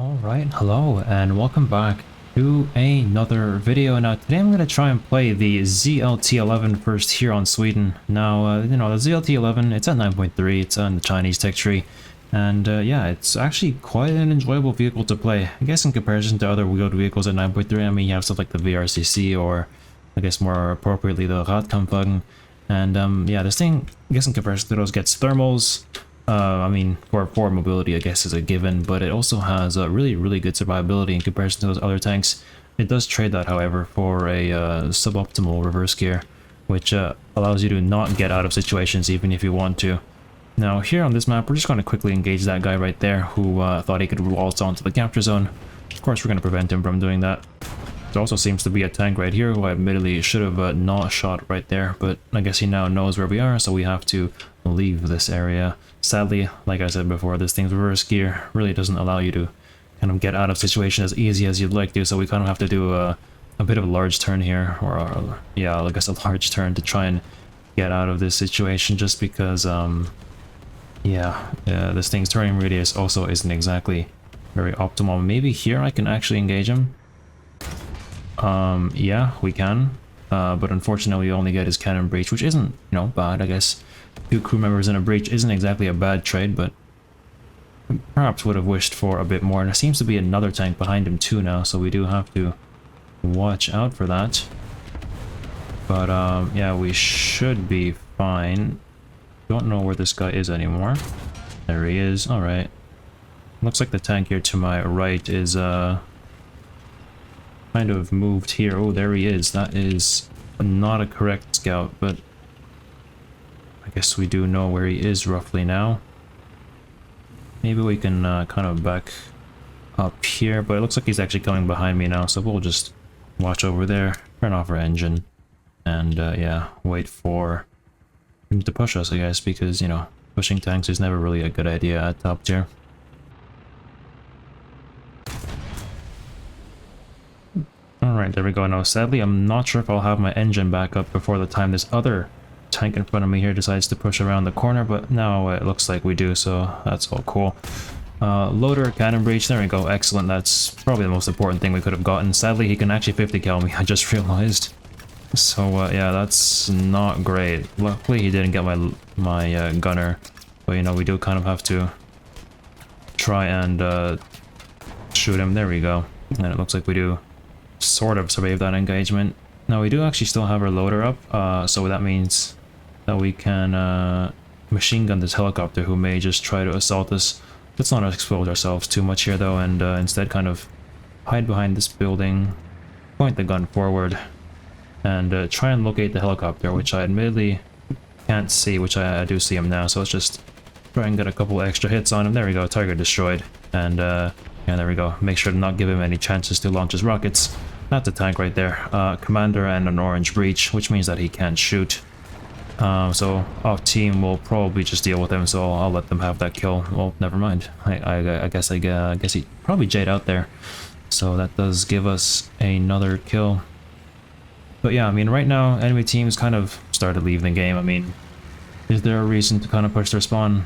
Alright, hello and welcome back to another video. Now today I'm going to try and play the ZLT11 first here on Sweden. Now, the ZLT11, it's at 9.3, it's on the Chinese tech tree. And yeah, it's actually quite an enjoyable vehicle to play. I guess in comparison to other wheeled vehicles at 9.3, I mean you have stuff like the VRCC or I guess more appropriately the Radkampfwagen. And yeah, this thing, I guess in comparison to those, gets thermals. I mean, for mobility, I guess, is a given, but it also has a really good survivability in comparison to those other tanks. It does trade that, however, for a suboptimal reverse gear, which allows you to not get out of situations even if you want to. Now, here on this map, we're just going to quickly engage that guy right there who thought he could waltz onto the capture zone. Of course, we're going to prevent him from doing that. There also seems to be a tank right here who I admittedly should have not shot right there, but I guess he now knows where we are, so we have to leave this area. Sadly, like I said before, this thing's reverse gear really doesn't allow you to kind of get out of situation as easy as you'd like to, so we kind of have to do a bit of a large turn here, or yeah, I guess a large turn to try and get out of this situation, just because yeah, this thing's turning radius also isn't exactly very optimal. Maybe here I can actually engage him. Yeah, we can, but unfortunately we only get his cannon breach, which isn't, you know, bad. I guess 2 crew members in a breach isn't exactly a bad trade, but perhaps would have wished for a bit more. And there seems to be another tank behind him too now, so we do have to watch out for that. But yeah, we should be fine. Don't know where this guy is anymore. There he is. All right. Looks like the tank here to my right is kind of moved here. Oh, there he is. That is not a correct scout, but I guess we do know where he is roughly now. Maybe we can kind of back up here, but it looks like he's actually coming behind me now, so we'll just watch over there, turn off our engine, and yeah, wait for him to push us, I guess, because, you know, pushing tanks is never really a good idea at top tier. Alright, there we go. Now, sadly, I'm not sure if I'll have my engine back up before the time this other tank in front of me here decides to push around the corner, but now it looks like we do, so that's all cool. Loader, cannon breach, there we go, excellent. That's probably the most important thing we could have gotten. Sadly, he can actually 50 cal me, I just realized. So, yeah, that's not great. Luckily, he didn't get my gunner, but, you know, we do kind of have to try and shoot him. There we go. And it looks like we do sort of survive that engagement. Now we do actually still have our loader up, so that means that we can machine gun this helicopter who may just try to assault us. Let's not expose ourselves too much here though, and instead kind of hide behind this building, point the gun forward, and try and locate the helicopter, which I admittedly can't see, which I do see him now, so let's just try and get a couple extra hits on him. There we go, target destroyed, and yeah, there we go. Make sure to not give him any chances to launch his rockets. That's a tank right there. Commander and an orange breach, which means that he can't shoot. So our team will probably just deal with him, so I'll let them have that kill. Well, never mind. I guess he probably Jade out there. So that does give us another kill. But yeah, I mean, right now, enemy teams kind of started leaving the game. I mean, is there a reason to kind of push their spawn?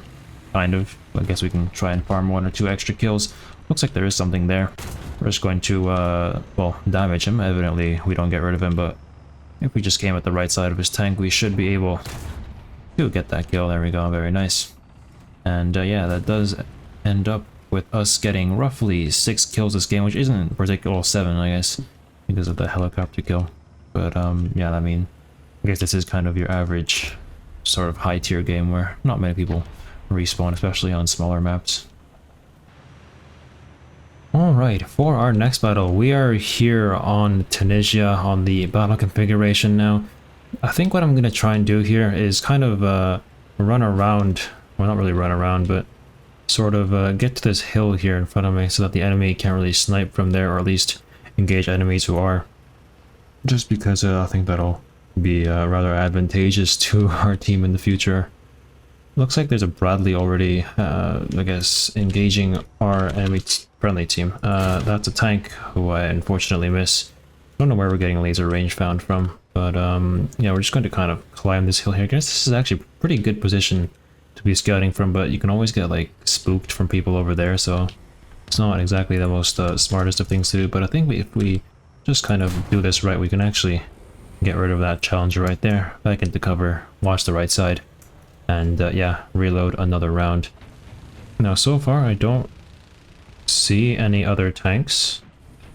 Kind of. I guess we can try and farm 1 or 2 extra kills. Looks like there is something there. We're just going to, well, damage him. Evidently, we don't get rid of him, but if we just came at the right side of his tank, we should be able to get that kill. There we go, very nice. And yeah, that does end up with us getting roughly 6 kills this game, which isn't particularly 7, I guess, because of the helicopter kill. But yeah, I mean, I guess this is kind of your average sort of high-tier game where not many people respawn, especially on smaller maps. Alright, for our next battle, we are here on Tunisia on the battle configuration now. I think what I'm going to try and do here is kind of run around, well, not really run around, but sort of get to this hill here in front of me so that the enemy can't really snipe from there, or at least engage enemies who are. Just because I think that'll be rather advantageous to our team in the future. Looks like there's a Bradley already, I guess, engaging our enemy friendly team. That's a tank who I unfortunately miss. I don't know where we're getting laser range found from, but yeah, we're just going to kind of climb this hill here. I guess this is actually a pretty good position to be scouting from, but you can always get like spooked from people over there, so It's not exactly the most smartest of things to do, but I think if we just kind of do this right, we can actually get rid of that challenger right there, back into cover, watch the right side, and yeah, reload another round. Now, so far, I don't see any other tanks.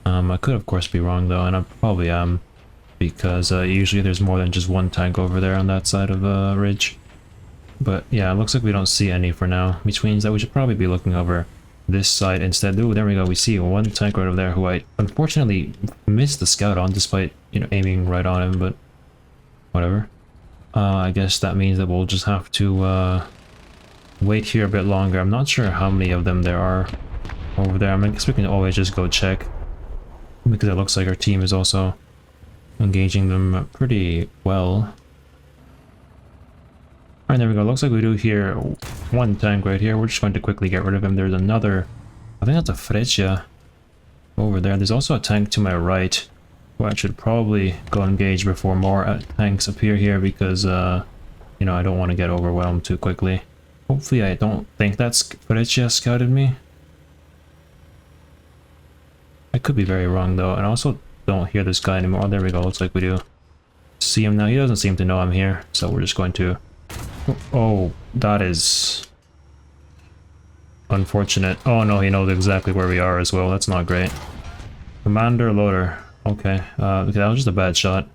I could, of course, be wrong, though, and I probably am, because usually there's more than just one tank over there on that side of the ridge. But yeah, it looks like we don't see any for now, which means that we should probably be looking over this side instead. Ooh, there we go, we see one tank right over there who I unfortunately missed the scout on, despite, you know, aiming right on him, but whatever. I guess that means that we'll just have to wait here a bit longer. I'm not sure how many of them there are over there. I mean, I guess we can always just go check, because it looks like our team is also engaging them pretty well. Alright, there we go. Looks like we do hear one tank right here. We're just going to quickly get rid of him. There's another, I think that's a Freccia over there. There's also a tank to my right, who I should probably go engage before more tanks appear here, because, you know, I don't want to get overwhelmed too quickly. Hopefully I don't think that's Freccia scouted me. I could be very wrong though, and I also don't hear this guy anymore. Oh, there we go, looks like we do see him now. He doesn't seem to know I'm here, so we're just going to... Oh, that is unfortunate. Oh no, he knows exactly where we are as well. That's not great. Commander loader. Okay, okay, that was just a bad shot.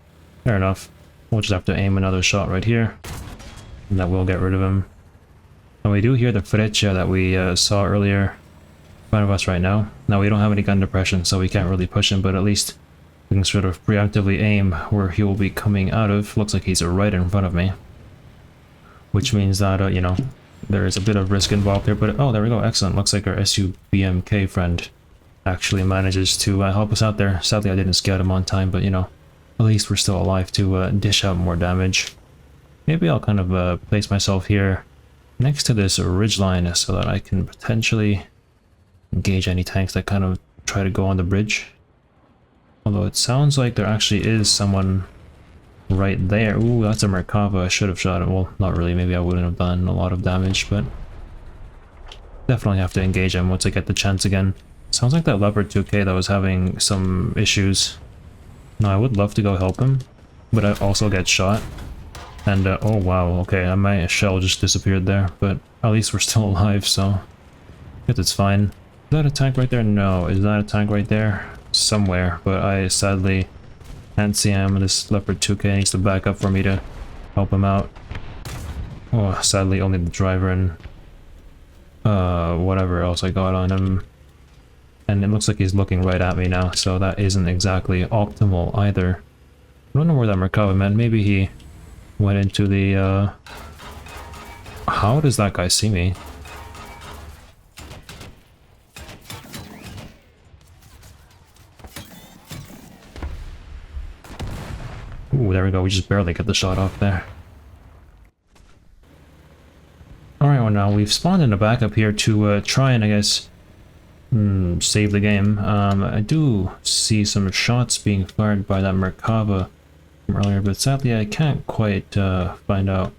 Fair enough. We'll just have to aim another shot right here, and that will get rid of him. And we do hear the Freccia that we saw earlier in front of us right now. Now we don't have any gun depression, so we can't really push him, but at least we can sort of preemptively aim where he will be coming out of. Looks like he's right in front of me, which means that, you know, there is a bit of risk involved there, but oh, there we go, excellent. Looks like our SUBMK friend actually manages to help us out there. Sadly, I didn't scout him on time, but, you know, at least we're still alive to dish out more damage. Maybe I'll kind of place myself here next to this ridgeline so that I can potentially engage any tanks that kind of try to go on the bridge. Although it sounds like there actually is someone right there. Ooh, that's a Merkava. I should have shot it. Well, not really. Maybe I wouldn't have done a lot of damage, but definitely have to engage him once I get the chance again. Sounds like that Leopard 2K that was having some issues. Now, I would love to go help him, but I also get shot. And, oh wow, okay, my shell just disappeared there, but at least we're still alive, so I guess it's fine. Is that a tank right there? No. Is that a tank right there? Somewhere, but I sadly can't see him. This Leopard 2K needs to back up for me to help him out. Oh, sadly only the driver and whatever else I got on him. And it looks like he's looking right at me now, so that isn't exactly optimal either. I don't know where that Merkava meant. Maybe he went into the, How does that guy see me? Ooh, there we go. We just barely get the shot off there. Alright, well now we've spawned in a backup here to try and, I guess, save the game. I do see some shots being fired by that Merkava from earlier, but sadly I can't quite find out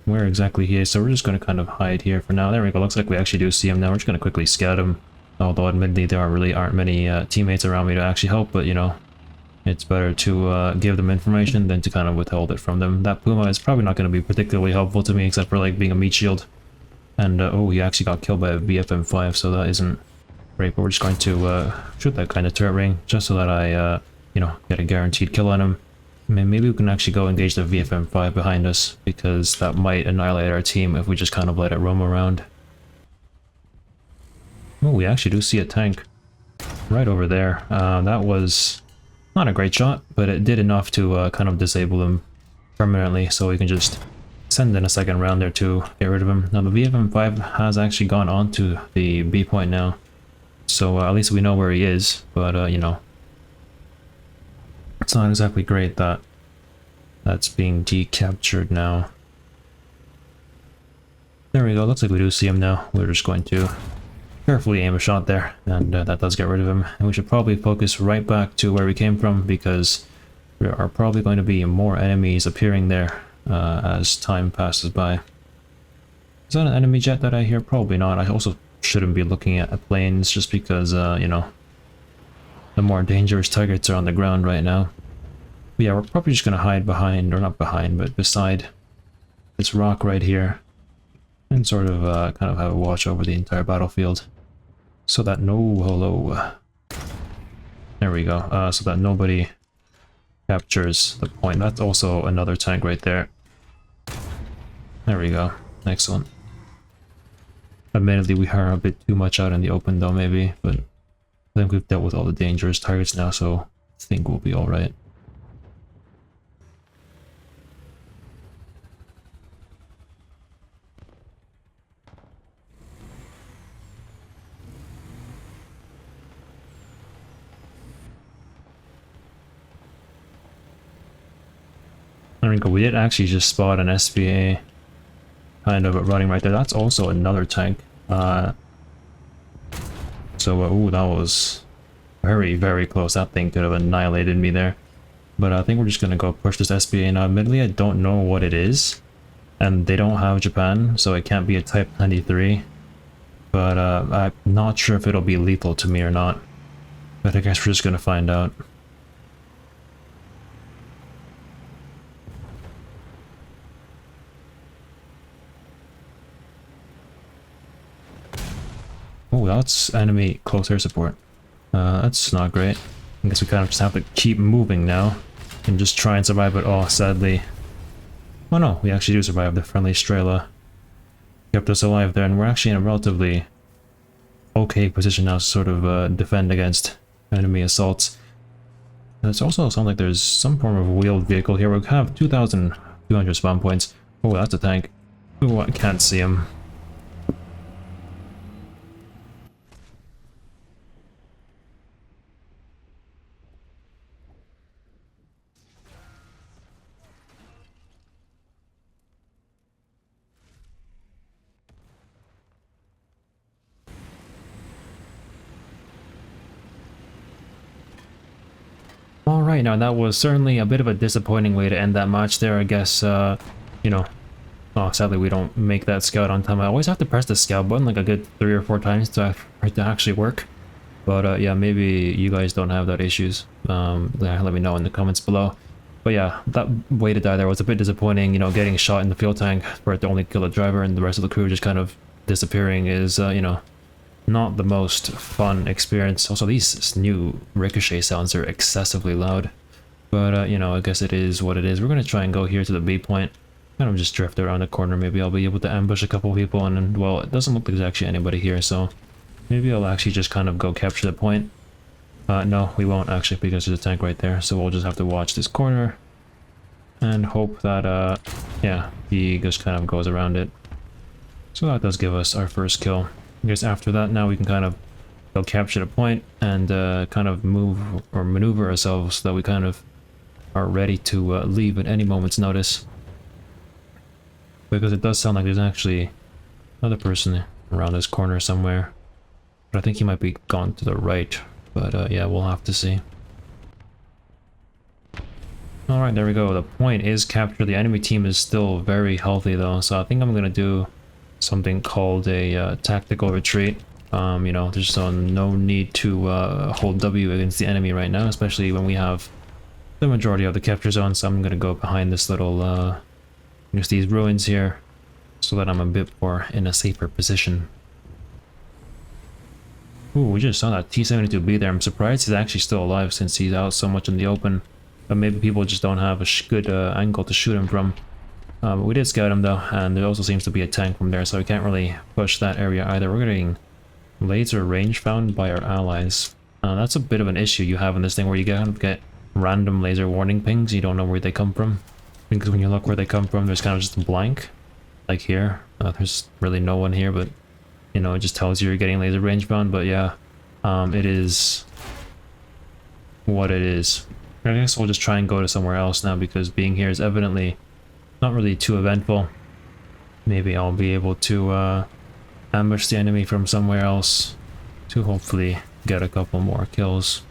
where exactly he is, so we're just going to kind of hide here for now. There we go. Looks like we actually do see him now. We're just going to quickly scout him. Although admittedly there really aren't many teammates around me to actually help, but you know, it's better to give them information than to kind of withhold it from them. That Puma is probably not going to be particularly helpful to me, except for like being a meat shield. And oh, he actually got killed by a VFM5, so that isn't great. But we're just going to shoot that kind of turret ring, just so that I, you know, get a guaranteed kill on him. I mean, maybe we can actually go engage the VFM5 behind us, because that might annihilate our team if we just kind of let it roam around. Oh, we actually do see a tank right over there. That was not a great shot, but it did enough to kind of disable him permanently, so we can just send in a second round there to get rid of him. Now the VFM5 has actually gone on to the B point now, so at least we know where he is, but you know, it's not exactly great that that's being decaptured now. There we go, looks like we do see him now. We're just going to carefully aim a shot there, and that does get rid of him. And we should probably focus right back to where we came from, because there are probably going to be more enemies appearing there as time passes by. Is that an enemy jet that I hear? Probably not. I also shouldn't be looking at planes just because, you know, the more dangerous targets are on the ground right now. But yeah, we're probably just gonna hide behind, or not behind, but beside this rock right here, and sort of kind of have a watch over the entire battlefield, so that there we go, so that nobody captures the point. That's also another tank right there. There we go, excellent. Admittedly, we are a bit too much out in the open though, maybe, but I think we've dealt with all the dangerous targets now, so I think we'll be alright. There we go, we did actually just spot an SPA kind of running right there. That's also another tank. Ooh, that was very, very close. That thing could have annihilated me there. But I think we're just gonna go push this SPA. Now, admittedly, I don't know what it is. And they don't have Japan, so it can't be a Type 93. But I'm not sure if it'll be lethal to me or not. But I guess we're just gonna find out. Oh, that's enemy close air support. That's not great. I guess we kind of just have to keep moving now and just try and survive it. Oh, sadly. Oh no, we actually do survive. The friendly Strela kept us alive there, and we're actually in a relatively okay position now to sort of defend against enemy assaults. And it also sounds like there's some form of wheeled vehicle here. We have 2,200 spawn points. Oh, that's a tank. Oh, I can't see him. Alright, now that was certainly a bit of a disappointing way to end that match there, I guess, you know. Oh, sadly we don't make that scout on time. I always have to press the scout button like a good 3 or 4 times for it to actually work. But yeah, maybe you guys don't have that issues. Let me know in the comments below. But yeah, that way to die there was a bit disappointing, you know, getting shot in the fuel tank for it to only kill the driver and the rest of the crew just kind of disappearing is, you know, not the most fun experience. Also, these new ricochet sounds are excessively loud. But, you know, I guess it is what it is. We're going to try and go here to the B point. Kind of just drift around the corner. Maybe I'll be able to ambush a couple people. And, well, it doesn't look like there's actually anybody here. So maybe I'll actually just kind of go capture the point. No, we won't actually because there's a tank right there. So we'll just have to watch this corner. And hope that, yeah, he just kind of goes around it. So that does give us our first kill. I guess after that, now we can kind of go capture the point and kind of move or maneuver ourselves so that we kind of are ready to leave at any moment's notice. Because it does sound like there's actually another person around this corner somewhere. But I think he might be gone to the right. But yeah, we'll have to see. Alright, there we go. The point is captured. The enemy team is still very healthy though, so I think I'm going to do something called a tactical retreat. You know, there's no need to hold W against the enemy right now, especially when we have the majority of the capture zone. So I'm gonna go behind this little, just these ruins here, so that I'm a bit more in a safer position. Ooh, we just saw that T-72B there. I'm surprised he's actually still alive since he's out so much in the open. But maybe people just don't have a good angle to shoot him from. We did scout him though, and there also seems to be a tank from there, so we can't really push that area either. We're getting laser range found by our allies. That's a bit of an issue you have in this thing where you kind of get random laser warning pings. You don't know where they come from. Because when you look where they come from, there's kind of just a blank. Like here. There's really no one here, but you know, it just tells you you're getting laser range found. But yeah, it is what it is. I guess we'll just try and go to somewhere else now because being here is evidently not really too eventful. Maybe I'll be able to ambush the enemy from somewhere else to hopefully get a couple more kills.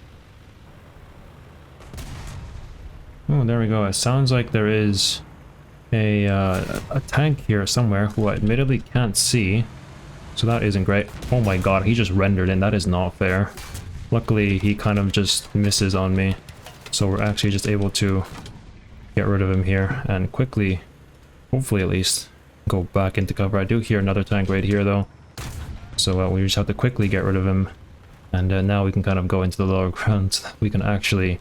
Oh, there we go. It sounds like there is a tank here somewhere who I admittedly can't see. So that isn't great. Oh my god, he just rendered in. That is not fair. Luckily, he kind of just misses on me. So we're actually just able to get rid of him here and quickly, hopefully at least, go back into cover. I do hear another tank right here though. So we just have to quickly get rid of him. And now we can kind of go into the lower ground. We can actually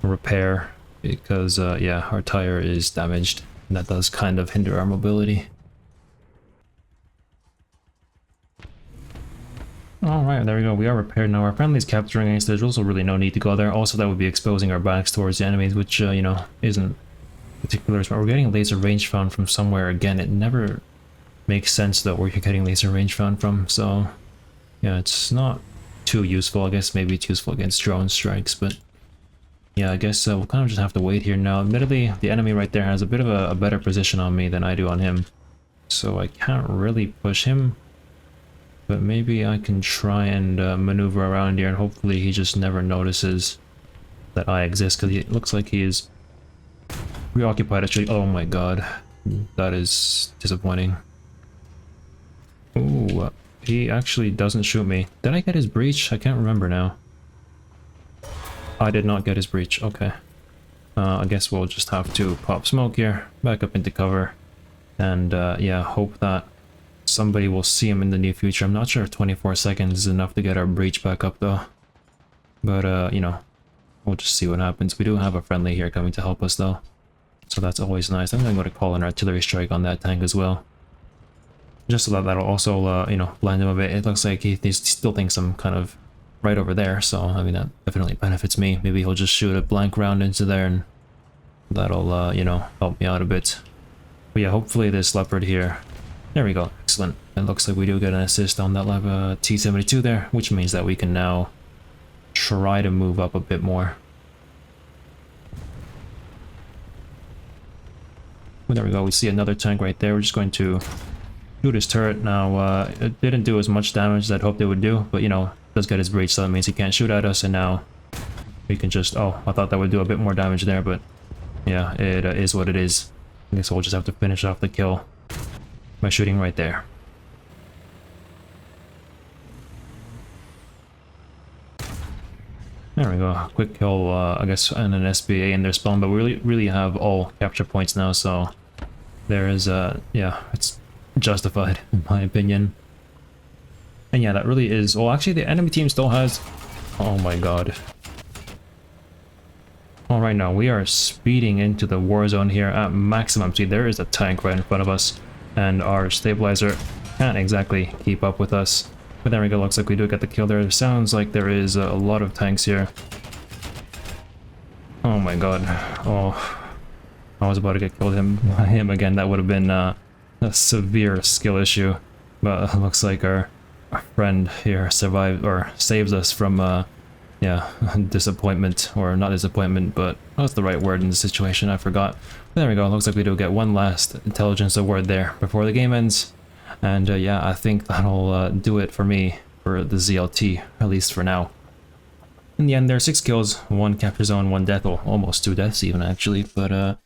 repair because, yeah, our tire is damaged. And that does kind of hinder our mobility. Alright, there we go. We are repaired now. Our friendly's capturing us. There's also really no need to go there. Also, that would be exposing our backs towards the enemies, which, you know, isn't particular. But we're getting laser range found from somewhere. Again, it never makes sense though where you're getting laser range found from. So, yeah, it's not too useful. I guess maybe it's useful against drone strikes, but yeah, I guess we'll kind of just have to wait here now. Admittedly, the enemy right there has a bit of a better position on me than I do on him. So I can't really push him. But maybe I can try and maneuver around here and hopefully he just never notices that I exist, because it looks like he is preoccupied actually. Oh my god, that is disappointing. Ooh, he actually doesn't shoot me. Did I get his breach? I can't remember now. I did not get his breach, okay. I guess we'll just have to pop smoke here, back up into cover, and yeah, hope that somebody will see him in the near future. I'm not sure if 24 seconds is enough to get our breach back up though. But, you know, we'll just see what happens. We do have a friendly here coming to help us though. So that's always nice. I'm going to call an artillery strike on that tank as well. Just so that that'll also, you know, blind him a bit. It looks like he still thinks I'm kind of right over there. So, I mean, that definitely benefits me. Maybe he'll just shoot a blank round into there and that'll, you know, help me out a bit. But yeah, hopefully this leopard here. There we go. Excellent. It looks like we do get an assist on that T-72 there, which means that we can now try to move up a bit more. Well, there we go. We see another tank right there. We're just going to shoot his turret. Now, it didn't do as much damage as I'd hoped it would do, but, you know, it does get his breach, so that means he can't shoot at us, and now we can just... Oh, I thought that would do a bit more damage there, but yeah, it is what it is. I guess we'll just have to finish off the kill by shooting right there. There we go. Quick kill, I guess, and an SBA in their spawn, but we really have all capture points now, so there is, yeah, it's justified, in my opinion. And yeah, that really is... Well, actually, the enemy team still has... Oh my god. Alright, now we are speeding into the war zone here at maximum speed. There is a tank right in front of us, and our stabilizer can't exactly keep up with us. But there we go, looks like we do get the kill there. It sounds like there is a lot of tanks here. Oh my god. Oh, I was about to get killed by him again. That would have been a severe skill issue. But it looks like our friend here survived, or saves us from, yeah, disappointment. Or not disappointment, but what's the right word in this situation? I forgot. There we go, looks like we do get one last intelligence award there before the game ends. And yeah, I think that'll do it for me for the ZLT, at least for now. In the end, there are 6 kills, 1 capture zone, 1 death, or almost 2 deaths even actually. But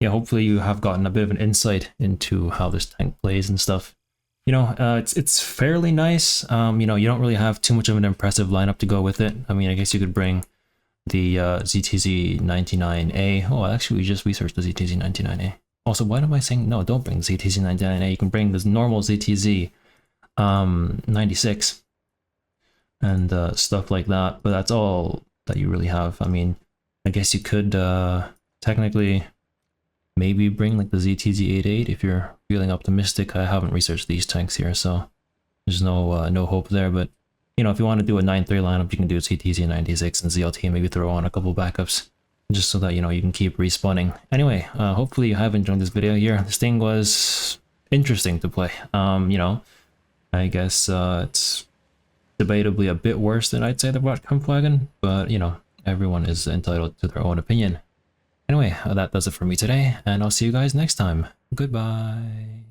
yeah, hopefully you have gotten a bit of an insight into how this tank plays and stuff. You know, it's fairly nice. You know, you don't really have too much of an impressive lineup to go with it. I mean, I guess you could bring the ZTZ99A. Oh, actually, we just researched the ZTZ99A. Also, why am I saying no? Don't bring the ZTZ99A. You can bring this normal ZTZ 96 and stuff like that. But that's all that you really have. I mean, I guess you could technically maybe bring like the ZTZ88 if you're feeling optimistic. I haven't researched these tanks here, so there's no hope there. But you know, if you want to do a 9-3 lineup, you can do ZTZ96 and ZLT and maybe throw on a couple backups, just so that, you know, you can keep respawning. Anyway, hopefully you have enjoyed this video here. This thing was interesting to play. You know, I guess it's debatably a bit worse than I'd say the Kampfwagen, but you know, everyone is entitled to their own opinion. Anyway, that does it for me today, and I'll see you guys next time. Goodbye.